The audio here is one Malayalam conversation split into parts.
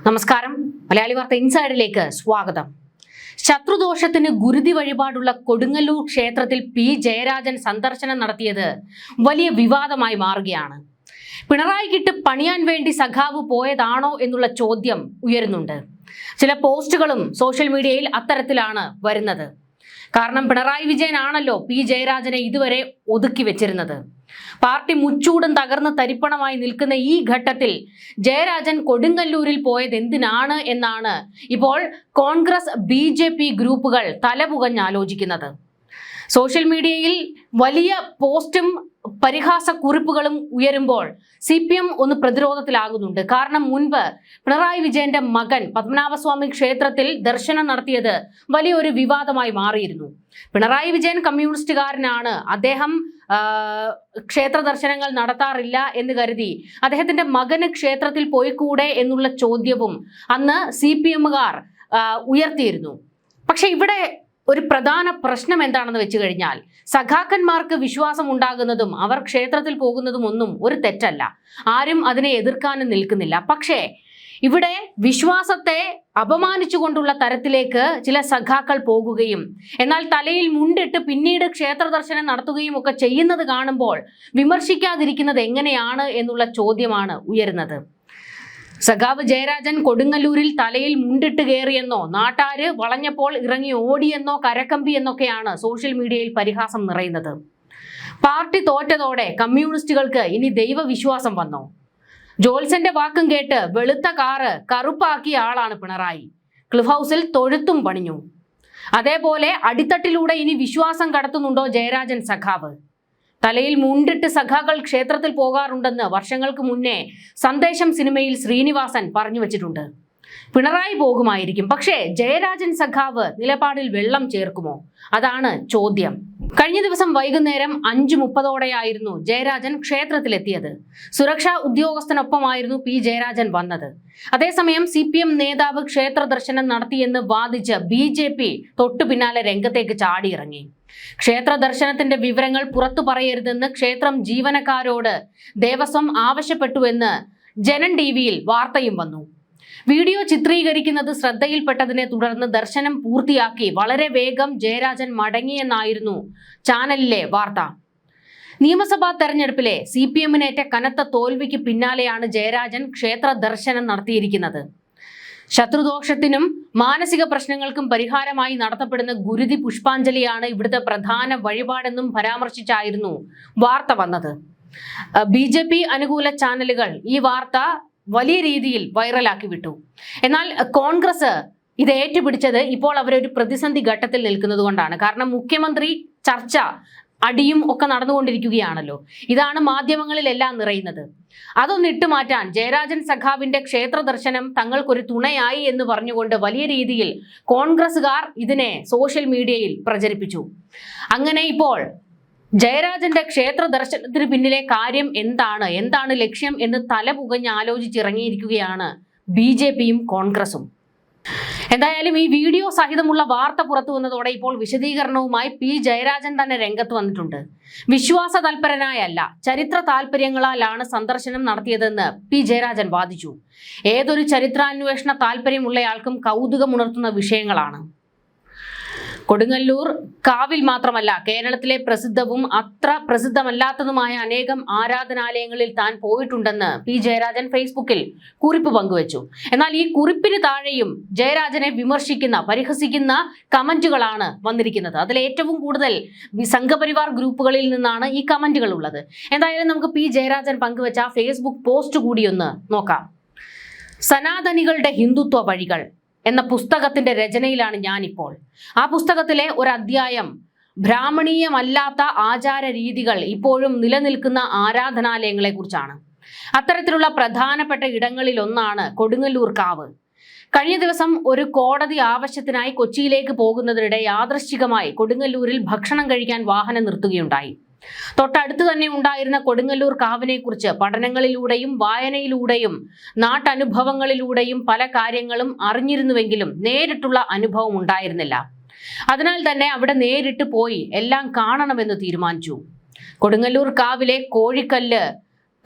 നമസ്കാരം. മലയാളി വാർത്ത ഇൻസൈഡിലേക്ക് സ്വാഗതം. ശത്രുദോഷത്തിന് ഗുരുതി വഴിപാടുള്ള കൊടുങ്ങല്ലൂർ ക്ഷേത്രത്തിൽ പി ജയരാജൻ സന്ദർശനം നടത്തിയത് വലിയ വിവാദമായി മാറുകയാണ്. പിണറായിക്കിട്ട് പണിയാൻ വേണ്ടി സഖാവ് പോയതാണോ എന്നുള്ള ചോദ്യം ഉയരുന്നുണ്ട്. ചില പോസ്റ്റുകളും സോഷ്യൽ മീഡിയയിൽ അത്തരത്തിലാണ് വരുന്നത്. കാരണം പിണറായി വിജയൻ ആണല്ലോ പി ജയരാജനെ ഇതുവരെ ഒതുക്കി വെച്ചിരുന്നത്. പാർട്ടി മുച്ചൂടും തകർന്ന് തരിപ്പണമായി നിൽക്കുന്ന ഈ ഘട്ടത്തിൽ ജയരാജൻ കൊടുങ്ങല്ലൂരിൽ പോയത് എന്തിനാണ് എന്നാണ് ഇപ്പോൾ കോൺഗ്രസ് BJP ഗ്രൂപ്പുകൾ തലപുകഞ്ഞാലോചിക്കുന്നത്. സോഷ്യൽ മീഡിയയിൽ വലിയ പോസ്റ്റും പരിഹാസ കുറിപ്പുകളും ഉയരുമ്പോൾ CPM ഒന്ന് പ്രതിരോധത്തിലാകുന്നുണ്ട്. കാരണം മുൻപ് പിണറായി വിജയന്റെ മകൻ പത്മനാഭസ്വാമി ക്ഷേത്രത്തിൽ ദർശനം നടത്തിയത് വലിയൊരു വിവാദമായി മാറിയിരുന്നു. പിണറായി വിജയൻ കമ്മ്യൂണിസ്റ്റുകാരനാണ്, അദ്ദേഹം ക്ഷേത്ര ദർശനങ്ങൾ നടത്താറില്ല എന്ന് കരുതി അദ്ദേഹത്തിന്റെ മകന് ക്ഷേത്രത്തിൽ പോയിക്കൂടെ എന്നുള്ള ചോദ്യവും അന്ന് CPMകാർ ഉയർത്തിയിരുന്നു. പക്ഷെ ഇവിടെ ഒരു പ്രധാന പ്രശ്നം എന്താണെന്ന് വെച്ച് കഴിഞ്ഞാൽ സഖാക്കന്മാർക്ക് വിശ്വാസം ഉണ്ടാകുന്നതും അവർ ക്ഷേത്രത്തിൽ പോകുന്നതും ഒന്നും ഒരു തെറ്റല്ല. ആരും അതിനെ എതിർക്കാനും നിൽക്കുന്നില്ല. പക്ഷേ ഇവിടെ വിശ്വാസത്തെ അപമാനിച്ചുകൊണ്ടുള്ള തരത്തിലേക്ക് ചില സഖാക്കൾ പോകുകയും എന്നാൽ തലയിൽ മുണ്ടിട്ട് പിന്നീട് ക്ഷേത്ര ദർശനം നടത്തുകയും ഒക്കെ ചെയ്യുന്നത് കാണുമ്പോൾ വിമർശിക്കാതിരിക്കുന്നത് എങ്ങനെയാണ് എന്നുള്ള ചോദ്യമാണ് ഉയരുന്നത്. സഖാവ് ജയരാജൻ കൊടുങ്ങല്ലൂരിൽ തലയിൽ മുണ്ടിട്ട് കയറിയെന്നോ നാട്ടാര് വളഞ്ഞപ്പോൾ ഇറങ്ങി ഓടിയെന്നോ കരക്കമ്പി എന്നൊക്കെയാണ് സോഷ്യൽ മീഡിയയിൽ പരിഹാസം നിറയുന്നത്. പാർട്ടി തോറ്റതോടെ കമ്മ്യൂണിസ്റ്റുകൾക്ക് ഇനി ദൈവവിശ്വാസം വന്നോ? ജോത്സന്റെ വാക്കും കേട്ട് വെളുത്ത കാറ് കറുപ്പാക്കിയ ആളാണ് പിണറായി. ക്ലിഫ് ഹൗസിൽ തൊഴുത്തും പണിഞ്ഞു. അതേപോലെ അടിത്തട്ടിലൂടെ ഇനി വിശ്വാസം കടത്തുന്നുണ്ടോ ജയരാജൻ സഖാവ്? തലയിൽ മുണ്ടിട്ട് സഖാക്കൾ ക്ഷേത്രത്തിൽ പോകാറുണ്ടെന്ന് വർഷങ്ങൾക്ക് മുന്നേ സന്ദേശം സിനിമയിൽ ശ്രീനിവാസൻ പറഞ്ഞു വച്ചിട്ടുണ്ട്. പിണറായി പോകുമായിരിക്കും, പക്ഷേ ജയരാജൻ സഖാവ് നിലപാടിൽ വെള്ളം ചേർക്കുമോ? അതാണ് ചോദ്യം. കഴിഞ്ഞ ദിവസം വൈകുന്നേരം 5:30 ജയരാജൻ ക്ഷേത്രത്തിലെത്തിയത്. സുരക്ഷാ ഉദ്യോഗസ്ഥനൊപ്പമായിരുന്നു പി ജയരാജൻ വന്നത്. അതേസമയം CPM നേതാവ് ക്ഷേത്ര ദർശനം നടത്തിയെന്ന് വാദിച്ച് BJP തൊട്ടു പിന്നാലെ രംഗത്തേക്ക് ചാടിയിറങ്ങി. ക്ഷേത്ര ദർശനത്തിന്റെ വിവരങ്ങൾ പുറത്തു പറയരുതെന്ന് ക്ഷേത്രം ജീവനക്കാരോട് ദേവസ്വം ആവശ്യപ്പെട്ടുവെന്ന് ജനൻ TVയിൽ വാർത്തയും വന്നു. വീഡിയോ ചിത്രീകരിക്കുന്നത് ശ്രദ്ധയിൽപ്പെട്ടതിനെ തുടർന്ന് ദർശനം പൂർത്തിയാക്കി വളരെ വേഗം ജയരാജൻ മടങ്ങിയെന്നായിരുന്നു ചാനലിലെ വാർത്ത. നിയമസഭാ തെരഞ്ഞെടുപ്പിലെ CPMനേറ്റ കനത്ത തോൽവിക്ക് പിന്നാലെയാണ് ജയരാജൻ ക്ഷേത്ര ദർശനം നടത്തിയിരിക്കുന്നത്. ശത്രുദോഷത്തിനും മാനസിക പ്രശ്നങ്ങൾക്കും പരിഹാരമായി നടത്തപ്പെടുന്ന ഗുരുതി പുഷ്പാഞ്ജലിയാണ് ഇവിടുത്തെ പ്രധാന വഴിപാടെന്നും പരാമർശിച്ചായിരുന്നു വാർത്ത വന്നത്. BJP അനുകൂല ചാനലുകൾ ഈ വാർത്ത വലിയ രീതിയിൽ വൈറലാക്കി വിട്ടു. എന്നാൽ കോൺഗ്രസ് ഇത് ഏറ്റുപിടിച്ചത് ഇപ്പോൾ അവരൊരു പ്രതിസന്ധി ഘട്ടത്തിൽ നിൽക്കുന്നത് കൊണ്ടാണ്. കാരണം മുഖ്യമന്ത്രി ചർച്ച അടിയും ഒക്കെ നടന്നുകൊണ്ടിരിക്കുകയാണല്ലോ. ഇതാണ് മാധ്യമങ്ങളിലെല്ലാം നിറയുന്നത്. അതൊന്ന് ഇട്ടുമാറ്റാൻ ജയരാജൻ സഖാവിന്റെ ക്ഷേത്ര ദർശനം തങ്ങൾക്കൊരു തുണയായി എന്ന് പറഞ്ഞുകൊണ്ട് വലിയ രീതിയിൽ കോൺഗ്രസുകാർ ഇതിനെ സോഷ്യൽ മീഡിയയിൽ പ്രചരിപ്പിച്ചു. അങ്ങനെ ഇപ്പോൾ ജയരാജന്റെ ക്ഷേത്ര ദർശനത്തിന് പിന്നിലെ കാര്യം എന്താണ് ലക്ഷ്യം എന്ന് തലപുകഞ്ഞ് ആലോചിച്ചിറങ്ങിയിരിക്കുകയാണ് BJPയും കോൺഗ്രസും. എന്തായാലും ഈ വീഡിയോ സഹിതമുള്ള വാർത്ത പുറത്തു വന്നതോടെ ഇപ്പോൾ വിശദീകരണവുമായി പി ജയരാജൻ തന്നെ രംഗത്ത് വന്നിട്ടുണ്ട്. വിശ്വാസ തൽപരനായല്ല, ചരിത്ര താല്പര്യങ്ങളാലാണ് സന്ദർശനം നടത്തിയതെന്ന് പി ജയരാജൻ വാദിച്ചു. ഏതൊരു ചരിത്രാന്വേഷണ താല്പര്യമുള്ളയാൾക്കും കൗതുകമുണർത്തുന്ന വിഷയങ്ങളാണ്. കൊടുങ്ങല്ലൂർ കാവിൽ മാത്രമല്ല, കേരളത്തിലെ പ്രസിദ്ധവും അത്ര പ്രസിദ്ധമല്ലാത്തതുമായ അനേകം ആരാധനാലയങ്ങളിൽ താൻ പോയിട്ടുണ്ടെന്ന് പി ജയരാജൻ ഫേസ്ബുക്കിൽ കുറിപ്പ് പങ്കുവച്ചു. എന്നാൽ ഈ കുറിപ്പിന് താഴെയും ജയരാജനെ വിമർശിക്കുന്ന പരിഹസിക്കുന്ന കമന്റുകളാണ് വന്നിരിക്കുന്നത്. അതിൽ ഏറ്റവും കൂടുതൽ സംഘപരിവാർ ഗ്രൂപ്പുകളിൽ നിന്നാണ് ഈ കമന്റുകൾ ഉള്ളത്. എന്തായാലും നമുക്ക് പി ജയരാജൻ പങ്കുവച്ച ഫേസ്ബുക്ക് പോസ്റ്റ് കൂടി ഒന്ന് നോക്കാം. സനാതനികളുടെ ഹിന്ദുത്വ വഴികൾ എന്ന പുസ്തകത്തിന്റെ രചനയിലാണ് ഞാനിപ്പോൾ. ആ പുസ്തകത്തിലെ ഒരു അധ്യായം ബ്രാഹ്മണീയമല്ലാത്ത ആചാര രീതികൾ ഇപ്പോഴും നിലനിൽക്കുന്ന ആരാധനാലയങ്ങളെ കുറിച്ചാണ്. അത്തരത്തിലുള്ള പ്രധാനപ്പെട്ട ഇടങ്ങളിൽ ഒന്നാണ് കൊടുങ്ങല്ലൂർ കാവ്. കഴിഞ്ഞ ദിവസം ഒരു കോടതി ആവശ്യത്തിനായി കൊച്ചിയിലേക്ക് പോകുന്നതിനിടെ യാദൃശ്ചികമായി കൊടുങ്ങല്ലൂരിൽ ഭക്ഷണം കഴിക്കാൻ വാഹനം നിർത്തുകയുണ്ടായി. തൊട്ടടുത്ത് തന്നെ ഉണ്ടായിരുന്ന കൊടുങ്ങല്ലൂർ കാവിനെ കുറിച്ച് പഠനങ്ങളിലൂടെയും വായനയിലൂടെയും നാട്ടനുഭവങ്ങളിലൂടെയും പല കാര്യങ്ങളും അറിഞ്ഞിരുന്നുവെങ്കിലും നേരിട്ടുള്ള അനുഭവം ഉണ്ടായിരുന്നില്ല. അതിനാൽ തന്നെ അവിടെ നേരിട്ട് പോയി എല്ലാം കാണണമെന്ന് തീരുമാനിച്ചു. കൊടുങ്ങല്ലൂർ കാവിലെ കോഴിക്കല്ല്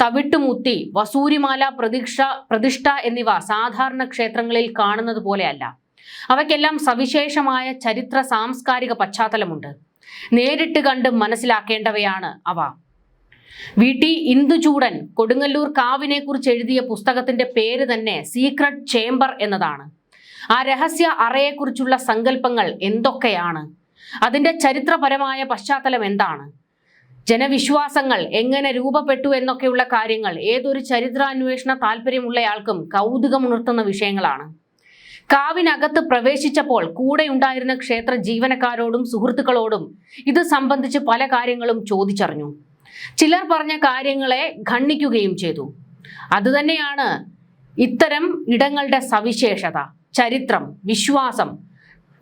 തവിട്ടുമുത്തി, വസൂരിമാല പ്രതിഷ്ഠ എന്നിവ സാധാരണ ക്ഷേത്രങ്ങളിൽ കാണുന്നത് പോലെയല്ല. അവയ്ക്കെല്ലാം സവിശേഷമായ ചരിത്ര സാംസ്കാരിക പശ്ചാത്തലമുണ്ട്. നേരിട്ട് കണ്ട് മനസ്സിലാക്കേണ്ടവയാണ് അവ. VT ഇന്ദുചൂടൻ കൊടുങ്ങല്ലൂർ കാവിനെ കുറിച്ച് എഴുതിയ പുസ്തകത്തിന്റെ പേര് തന്നെ സീക്രട്ട് ചേംബർ എന്നതാണ്. ആ രഹസ്യ അറയെക്കുറിച്ചുള്ള സങ്കല്പങ്ങൾ എന്തൊക്കെയാണ്? അതിന്റെ ചരിത്രപരമായ പശ്ചാത്തലം എന്താണ്? ജനവിശ്വാസങ്ങൾ എങ്ങനെ രൂപപ്പെട്ടു എന്നൊക്കെയുള്ള കാര്യങ്ങൾ ഏതൊരു ചരിത്രാന്വേഷണ താല്പര്യമുള്ളയാൾക്കും കൗതുകമുണർത്തുന്ന വിഷയങ്ങളാണ്. കാവിനകത്ത് പ്രവേശിച്ചപ്പോൾ കൂടെയുണ്ടായിരുന്ന ക്ഷേത്ര ജീവനക്കാരോടും സുഹൃത്തുക്കളോടും ഇത് സംബന്ധിച്ച് പല കാര്യങ്ങളും ചോദിച്ചറിഞ്ഞു. ചിലർ പറഞ്ഞ കാര്യങ്ങളെ ഖണ്ഡിക്കുകയും ചെയ്തു. അതുതന്നെയാണ് ഇത്തരം ഇടങ്ങളുടെ സവിശേഷത. ചരിത്രം, വിശ്വാസം,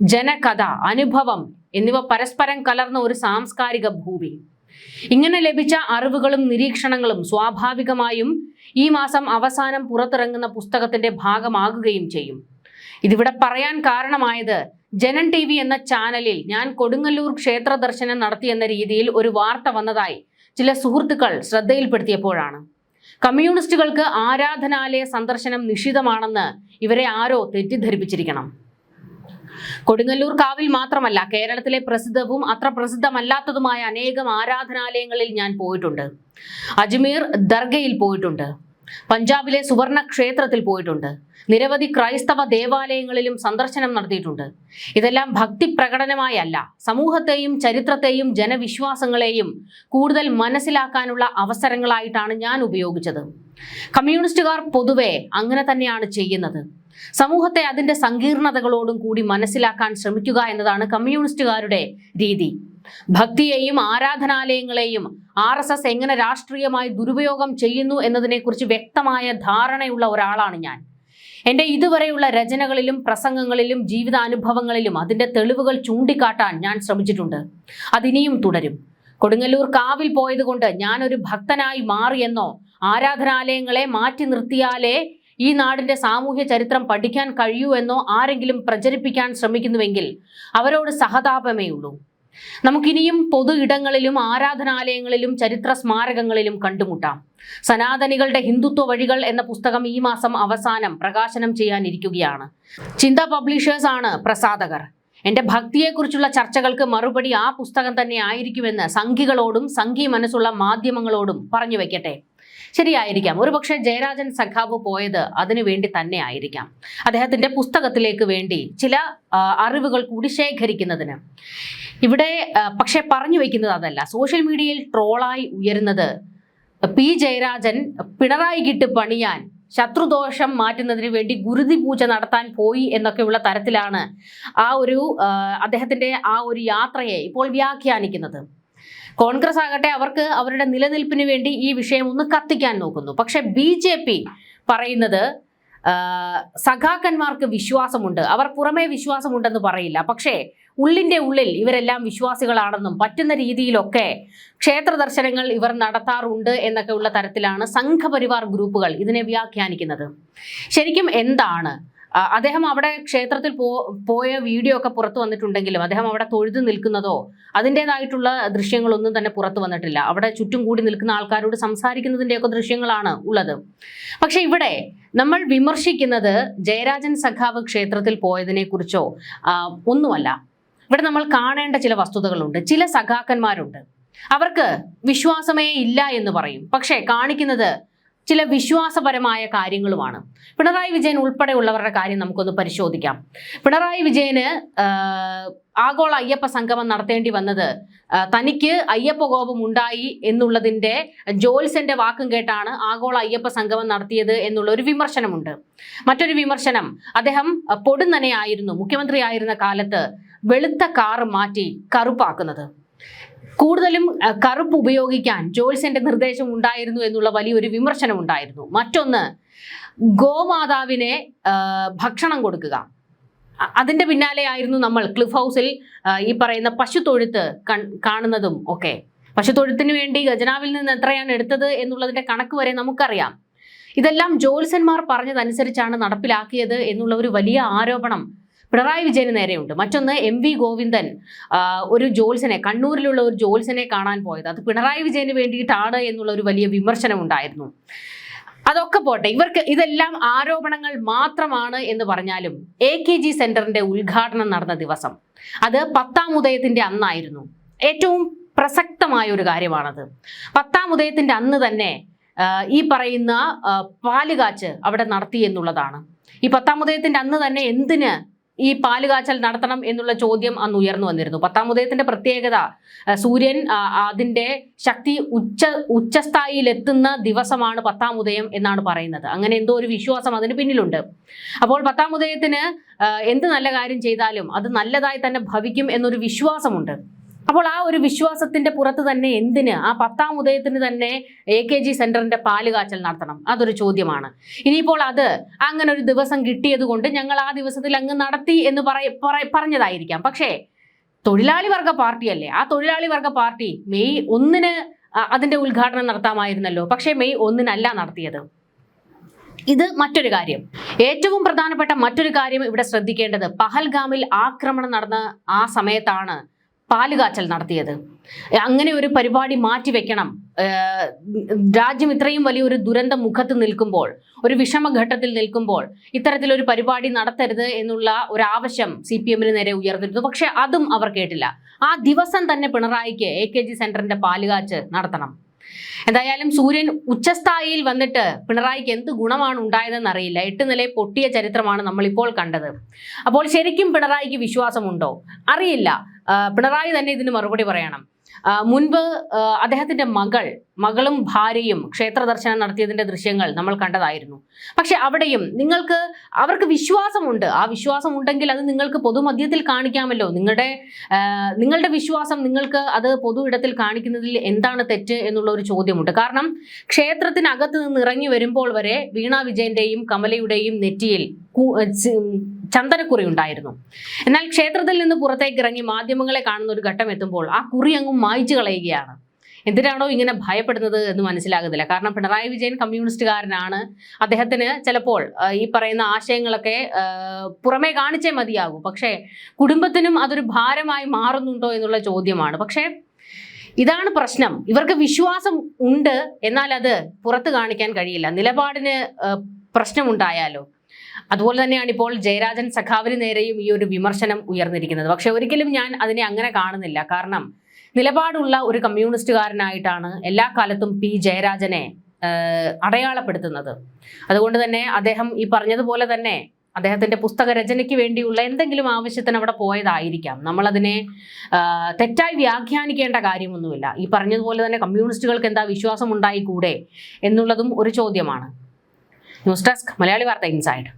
ജനകഥ, അനുഭവം എന്നിവ പരസ്പരം കലർന്ന ഒരു സാംസ്കാരിക ഭൂമി. ഇങ്ങനെ ലഭിച്ച അറിവുകളും നിരീക്ഷണങ്ങളും സ്വാഭാവികമായും ഈ മാസം അവസാനം പുറത്തിറങ്ങുന്ന പുസ്തകത്തിന്റെ ഭാഗമാകുകയും ചെയ്യും. ഇതിവിടെ പറയാൻ കാരണമായത് ജനൻ TV എന്ന ചാനലിൽ ഞാൻ കൊടുങ്ങല്ലൂർ ക്ഷേത്ര ദർശനം നടത്തിയെന്ന രീതിയിൽ ഒരു വാർത്ത വന്നതായി ചില സുഹൃത്തുക്കൾ ശ്രദ്ധയിൽപ്പെടുത്തിയപ്പോഴാണ്. കമ്മ്യൂണിസ്റ്റുകൾക്ക് ആരാധനാലയ സന്ദർശനം നിഷിദ്ധമാണെന്ന് ഇവരെ ആരോ തെറ്റിദ്ധരിപ്പിച്ചിരിക്കണം. കൊടുങ്ങല്ലൂർ കാവിൽ മാത്രമല്ല, കേരളത്തിലെ പ്രസിദ്ധവും അത്ര പ്രസിദ്ധമല്ലാത്തതുമായ അനേകം ആരാധനാലയങ്ങളിൽ ഞാൻ പോയിട്ടുണ്ട്. അജ്മീർ ദർഗയിൽ പോയിട്ടുണ്ട്. പഞ്ചാബിലെ സുവർണ ക്ഷേത്രത്തിൽ പോയിട്ടുണ്ട്. നിരവധി ക്രൈസ്തവ ദേവാലയങ്ങളിലും സന്ദർശനം നടത്തിയിട്ടുണ്ട്. ഇതെല്ലാം ഭക്തി പ്രകടനമായല്ല, സമൂഹത്തെയും ചരിത്രത്തെയും ജനവിശ്വാസങ്ങളെയും കൂടുതൽ മനസ്സിലാക്കാനുള്ള അവസരങ്ങളായിട്ടാണ് ഞാൻ ഉപയോഗിച്ചത്. കമ്മ്യൂണിസ്റ്റുകാർ പൊതുവെ അങ്ങനെ തന്നെയാണ് ചെയ്യുന്നത്. സമൂഹത്തെ അതിന്റെ സങ്കീർണതകളോടും കൂടി മനസ്സിലാക്കാൻ ശ്രമിക്കുക എന്നതാണ് കമ്മ്യൂണിസ്റ്റുകാരുടെ രീതി. ഭക്തിയെയും ആരാധനാലയങ്ങളെയും RSS എങ്ങനെ രാഷ്ട്രീയമായി ദുരുപയോഗം ചെയ്യുന്നു എന്നതിനെക്കുറിച്ച് വ്യക്തമായ ധാരണയുള്ള ഒരാളാണ് ഞാൻ. എൻ്റെ ഇതുവരെയുള്ള രചനകളിലും പ്രസംഗങ്ങളിലും ജീവിതാനുഭവങ്ങളിലും അതിൻ്റെ തെളിവുകൾ ചൂണ്ടിക്കാട്ടാൻ ഞാൻ ശ്രമിച്ചിട്ടുണ്ട്. അതിനിയും തുടരും. കൊടുങ്ങല്ലൂർ കാവിൽ പോയതുകൊണ്ട് ഞാനൊരു ഭക്തനായി മാറിയെന്നോ ആരാധനാലയങ്ങളെ മാറ്റി നിർത്തിയാലേ ഈ നാടിന്റെ സാമൂഹ്യ ചരിത്രം പഠിക്കാൻ കഴിയൂ എന്നോ ആരെങ്കിലും പ്രചരിപ്പിക്കാൻ ശ്രമിക്കുന്നുവെങ്കിൽ അവരോട് സഹതാപമേ ഉള്ളൂ. നമുക്കിനിയും പൊതു ഇടങ്ങളിലും ആരാധനാലയങ്ങളിലും ചരിത്ര സ്മാരകങ്ങളിലും കണ്ടുമുട്ടാം. സനാതനികളുടെ ഹിന്ദുത്വ വഴികൾ എന്ന പുസ്തകം ഈ മാസം അവസാനം പ്രകാശനം ചെയ്യാനിരിക്കുകയാണ്. ചിന്ത പബ്ലിഷേഴ്സ് ആണ് പ്രസാധകർ. എൻ്റെ ഭക്തിയെക്കുറിച്ചുള്ള ചർച്ചകൾക്ക് മറുപടി ആ പുസ്തകം തന്നെ ആയിരിക്കുമെന്ന് സംഘികളോടും സംഘി മനസ്സുള്ള മാധ്യമങ്ങളോടും പറഞ്ഞു വെക്കട്ടെ. ശരിയായിരിക്കാം. ഒരുപക്ഷെ ജയരാജൻ സഖാവ് പോയത് അതിനു വേണ്ടി തന്നെ ആയിരിക്കാം. അദ്ദേഹത്തിന്റെ പുസ്തകത്തിലേക്ക് വേണ്ടി ചില അറിവുകൾ കൂടി ശേഖരിക്കുന്നതിന്. ഇവിടെ പക്ഷെ പറഞ്ഞു വെക്കുന്നത് അതല്ല. സോഷ്യൽ മീഡിയയിൽ ട്രോളായി ഉയരുന്നത് P ജയരാജൻ പിണറായിക്കിട്ട് പണിയാൻ ശത്രുദോഷം മാറ്റുന്നതിന് വേണ്ടി ഗുരുതി പൂജ നടത്താൻ പോയി എന്നൊക്കെയുള്ള തരത്തിലാണ് അദ്ദേഹത്തിന്റെ ആ ഒരു യാത്രയെ ഇപ്പോൾ വ്യാഖ്യാനിക്കുന്നത്. കോൺഗ്രസ് ആകട്ടെ അവർക്ക് അവരുടെ നിലനിൽപ്പിന് വേണ്ടി ഈ വിഷയം ഒന്ന് കത്തിക്കാൻ നോക്കുന്നു. പക്ഷെ BJP പറയുന്നത് സഖാക്കന്മാർക്ക് വിശ്വാസമുണ്ട്, അവർ പുറമേ വിശ്വാസമുണ്ടെന്ന് പറയില്ല, പക്ഷേ ഉള്ളിൻ്റെ ഉള്ളിൽ ഇവരെല്ലാം വിശ്വാസികളാണെന്നും പറ്റുന്ന രീതിയിലൊക്കെ ക്ഷേത്ര ദർശനങ്ങൾ ഇവർ നടത്താറുണ്ട് എന്നൊക്കെ ഉള്ള തരത്തിലാണ് സംഘപരിവാർ ഗ്രൂപ്പുകൾ ഇതിനെ വ്യാഖ്യാനിക്കുന്നത്. ശരിക്കും എന്താണ്? അദ്ദേഹം അവിടെ ക്ഷേത്രത്തിൽ പോയ വീഡിയോ ഒക്കെ പുറത്തു വന്നിട്ടുണ്ടെങ്കിലും അദ്ദേഹം അവിടെ തൊഴുതു നിൽക്കുന്നതോ അതിൻ്റെതായിട്ടുള്ള ദൃശ്യങ്ങളൊന്നും തന്നെ പുറത്തു വന്നിട്ടില്ല. അവിടെ ചുറ്റും കൂടി നിൽക്കുന്ന ആൾക്കാരോട് സംസാരിക്കുന്നതിൻ്റെയൊക്കെ ദൃശ്യങ്ങളാണ് ഉള്ളത്. പക്ഷെ ഇവിടെ നമ്മൾ വിമർശിക്കുന്നത് ജയരാജൻ സഖാവ് ക്ഷേത്രത്തിൽ പോയതിനെ കുറിച്ചോ ഒന്നുമല്ല. ഇവിടെ നമ്മൾ കാണേണ്ട ചില വസ്തുതകളുണ്ട്. ചില സഖാക്കന്മാരുണ്ട്, അവർക്ക് വിശ്വാസമേ ഇല്ല എന്ന് പറയും, പക്ഷേ കാണിക്കുന്നത് ചില വിശ്വാസപരമായ കാര്യങ്ങളുമാണ്. പിണറായി വിജയൻ ഉൾപ്പെടെയുള്ളവരുടെ കാര്യം നമുക്കൊന്ന് പരിശോധിക്കാം. പിണറായി വിജയന് ആഗോള അയ്യപ്പ സംഗമം നടത്തേണ്ടി വന്നത് തനിക്ക് അയ്യപ്പ കോപം ഉണ്ടായി എന്നുള്ളതിൻ്റെ ജോത്സ്യന്റെ വാക്കും കേട്ടാണ് ആഗോള അയ്യപ്പ സംഗമം നടത്തിയത് എന്നുള്ള ഒരു വിമർശനമുണ്ട്. മറ്റൊരു വിമർശനം, അദ്ദേഹം പൊടുന്നനെയായിരുന്നു, മുഖ്യമന്ത്രി ആയിരുന്ന കാലത്ത് വെളുത്ത കാറ് മാറ്റി കറുപ്പാക്കുന്നത്. കൂടുതലും കറുപ്പ് ഉപയോഗിക്കാൻ ജോത്സ്യന്റെ നിർദ്ദേശം ഉണ്ടായിരുന്നു എന്നുള്ള വലിയൊരു വിമർശനം ഉണ്ടായിരുന്നു. മറ്റൊന്ന്, ഗോമാതാവിനെ ഭക്ഷണം കൊടുക്കുക. അതിന്റെ പിന്നാലെ ആയിരുന്നു നമ്മൾ ക്ലിഫ് ഹൗസിൽ ഈ പറയുന്ന പശുത്തൊഴുത്ത് കാണുന്നതും ഒക്കെ. പശുത്തൊഴുത്തിന് വേണ്ടി ഖജനാവിൽ നിന്ന് എത്രയാണ് എടുത്തത് എന്നുള്ളതിന്റെ കണക്ക് വരെ നമുക്കറിയാം. ഇതെല്ലാം ജോത്സ്യന്മാർ പറഞ്ഞതനുസരിച്ചാണ് നടപ്പിലാക്കിയത് എന്നുള്ള ഒരു വലിയ ആരോപണം പിണറായി വിജയന് നേരെയുണ്ട്. മറ്റൊന്ന് MV ഗോവിന്ദൻ ഒരു ജോത്സ്യനെ, കണ്ണൂരിലുള്ള ഒരു ജോത്സ്യനെ കാണാൻ പോയത് അത് പിണറായി വിജയന് വേണ്ടിയിട്ടാണ് എന്നുള്ള ഒരു വലിയ വിമർശനം ഉണ്ടായിരുന്നു. അതൊക്കെ പോട്ടെ, ഇവർക്ക് ഇതെല്ലാം ആരോപണങ്ങൾ മാത്രമാണ് എന്ന് പറഞ്ഞാലും AKG സെന്ററിന്റെ ഉദ്ഘാടനം നടന്ന ദിവസം അത് 10ാം ഉദയത്തിന്റെ അന്നായിരുന്നു. ഏറ്റവും പ്രസക്തമായ ഒരു കാര്യമാണത്. 10ാം ഉദയത്തിന്റെ അന്ന് തന്നെ ഈ പറയുന്ന പാലുകാച്ച് അവിടെ നടത്തി എന്നുള്ളതാണ്. ഈ 10ാം ഉദയത്തിന്റെ അന്ന് തന്നെ എന്തിന് ഈ പാലുകാച്ചൽ നടത്തണം എന്നുള്ള ചോദ്യം അന്ന് ഉയർന്നു വന്നിരുന്നു. 10ാം ഉദയത്തിന്റെ പ്രത്യേകത സൂര്യൻ അതിന്റെ ശക്തി ഉച്ചസ്ഥായിയിലെത്തുന്ന ദിവസമാണ് 10ാം ഉദയം എന്നാണ് പറയുന്നത്. അങ്ങനെ എന്തോ ഒരു വിശ്വാസം അതിന് പിന്നിലുണ്ട്. അപ്പോൾ 10ാം ഉദയത്തിന് എന്ത് നല്ല കാര്യം ചെയ്താലും അത് നല്ലതായി തന്നെ ഭവിക്കും എന്നൊരു വിശ്വാസമുണ്ട്. അപ്പോൾ ആ ഒരു വിശ്വാസത്തിന്റെ പുറത്ത് തന്നെ എന്തിന് ആ 10ാം ഉദയത്തിന് തന്നെ AKG സെന്ററിന്റെ പാലുകാച്ചൽ നടത്തണം? അതൊരു ചോദ്യമാണ്. ഇനിയിപ്പോൾ അത് അങ്ങനെ ഒരു ദിവസം കിട്ടിയത് കൊണ്ട് ഞങ്ങൾ ആ ദിവസത്തിൽ അങ്ങ് നടത്തി എന്ന് പറഞ്ഞതായിരിക്കാം. പക്ഷേ തൊഴിലാളി വർഗ പാർട്ടിയല്ലേ, ആ തൊഴിലാളി വർഗ പാർട്ടി മെയ് 1-ന് അതിന്റെ ഉദ്ഘാടനം നടത്താമായിരുന്നല്ലോ. പക്ഷേ മെയ് 1-നല്ല നടത്തിയത്. ഇത് മറ്റൊരു കാര്യം. ഏറ്റവും പ്രധാനപ്പെട്ട മറ്റൊരു കാര്യം ഇവിടെ ശ്രദ്ധിക്കേണ്ടത്, പഹൽഗാമിൽ ആക്രമണം നടന്ന ആ സമയത്താണ് പാലുകാച്ചൽ നടത്തിയത്. അങ്ങനെ ഒരു പരിപാടി മാറ്റിവെക്കണം. രാജ്യം ഇത്രയും വലിയൊരു ദുരന്ത മുഖത്ത് നിൽക്കുമ്പോൾ, ഒരു വിഷമഘട്ടത്തിൽ നിൽക്കുമ്പോൾ ഇത്തരത്തിലൊരു പരിപാടി നടത്തരുത് എന്നുള്ള ഒരു ആവശ്യം CPM-ന് നേരെ ഉയർന്നിരുന്നു. പക്ഷെ അതും അവർ കേട്ടില്ല. ആ ദിവസം തന്നെ പിണറായിക്ക് AKG സെന്ററിന്റെ പാലുകാച്ച് നടത്തണം. എന്തായാലും സൂര്യൻ ഉച്ചസ്ഥായിയിൽ വന്നിട്ട് പിണറായിക്ക് എന്ത് ഗുണമാണ് ഉണ്ടായതെന്ന് അറിയില്ല. 8 നില പൊട്ടിയ ചരിത്രമാണ് നമ്മളിപ്പോൾ കണ്ടത്. അപ്പോൾ ശരിക്കും പിണറായിക്ക് വിശ്വാസമുണ്ടോ? അറിയില്ല. പിണറായി തന്നെ ഇതിന് മറുപടി പറയണം. മുൻപ് അദ്ദേഹത്തിന്റെ മകളും ഭാര്യയും ക്ഷേത്ര ദർശനം നടത്തിയതിന്റെ ദൃശ്യങ്ങൾ നമ്മൾ കണ്ടതായിരുന്നു. പക്ഷെ അവിടെയും അവർക്ക് വിശ്വാസമുണ്ട്. ആ വിശ്വാസം ഉണ്ടെങ്കിൽ അത് നിങ്ങൾക്ക് പൊതുമധ്യത്തിൽ കാണിക്കാമല്ലോ. നിങ്ങളുടെ വിശ്വാസം നിങ്ങൾക്ക് അത് പൊതു ഇടത്തിൽ കാണിക്കുന്നതിൽ എന്താണ് തെറ്റ് എന്നുള്ള ഒരു ചോദ്യമുണ്ട്. കാരണം ക്ഷേത്രത്തിനകത്ത് നിന്ന് ഇറങ്ങി വരുമ്പോൾ വരെ വീണ വിജയന്റെയും കമലയുടെയും നെറ്റിയിൽ ചന്ദനക്കുറി ഉണ്ടായിരുന്നു. എന്നാൽ ക്ഷേത്രത്തിൽ നിന്ന് പുറത്തേക്ക് ഇറങ്ങി മാധ്യമങ്ങളെ കാണുന്ന ഒരു ഘട്ടം എത്തുമ്പോൾ ആ കുറി അങ്ങ് മായ്ച്ചു കളയുകയാണ്. എന്തിനാണോ ഇങ്ങനെ ഭയപ്പെടുന്നത് എന്ന് മനസ്സിലാകുന്നില്ല. കാരണം പിണറായി വിജയൻ കമ്മ്യൂണിസ്റ്റുകാരനാണ്. അദ്ദേഹത്തിന് ചിലപ്പോൾ ഈ പറയുന്ന ആശയങ്ങളൊക്കെ പുറമേ കാണിച്ചേ മതിയാകൂ. പക്ഷേ കുടുംബത്തിനും അതൊരു ഭാരമായി മാറുന്നുണ്ടോ എന്നുള്ള ചോദ്യമാണ്. പക്ഷേ ഇതാണ് പ്രശ്നം. ഇവർക്ക് വിശ്വാസം ഉണ്ട്, എന്നാൽ അത് പുറത്ത് കാണിക്കാൻ കഴിയില്ല. നിലപാടിന് പ്രശ്നമുണ്ടായാലോ. അതുപോലെ തന്നെയാണ് ഇപ്പോൾ ജയരാജൻ സഖാവിന് നേരെയും ഈ ഒരു വിമർശനം ഉയർന്നിരിക്കുന്നത്. പക്ഷെ ഒരിക്കലും ഞാൻ അതിനെ അങ്ങനെ കാണുന്നില്ല. കാരണം നിലപാടുള്ള ഒരു കമ്മ്യൂണിസ്റ്റുകാരനായിട്ടാണ് എല്ലാ കാലത്തും P ജയരാജനെ അടയാളപ്പെടുത്തുന്നത്. അതുകൊണ്ട് തന്നെ അദ്ദേഹം ഈ പറഞ്ഞതുപോലെ തന്നെ അദ്ദേഹത്തിന്റെ പുസ്തക രചനയ്ക്ക് വേണ്ടിയുള്ള എന്തെങ്കിലും ആവശ്യത്തിന് അവിടെ പോയതായിരിക്കാം. നമ്മളതിനെ തെറ്റായി വ്യാഖ്യാനിക്കേണ്ട കാര്യമൊന്നുമില്ല. ഈ പറഞ്ഞതുപോലെ തന്നെ കമ്മ്യൂണിസ്റ്റുകൾക്ക് എന്താ വിശ്വാസം ഉണ്ടായിക്കൂടെ എന്നുള്ളതും ഒരു ചോദ്യമാണ്. ന്യൂസ് ഡെസ്ക് മലയാളി വാർത്ത ഇൻസൈഡ്.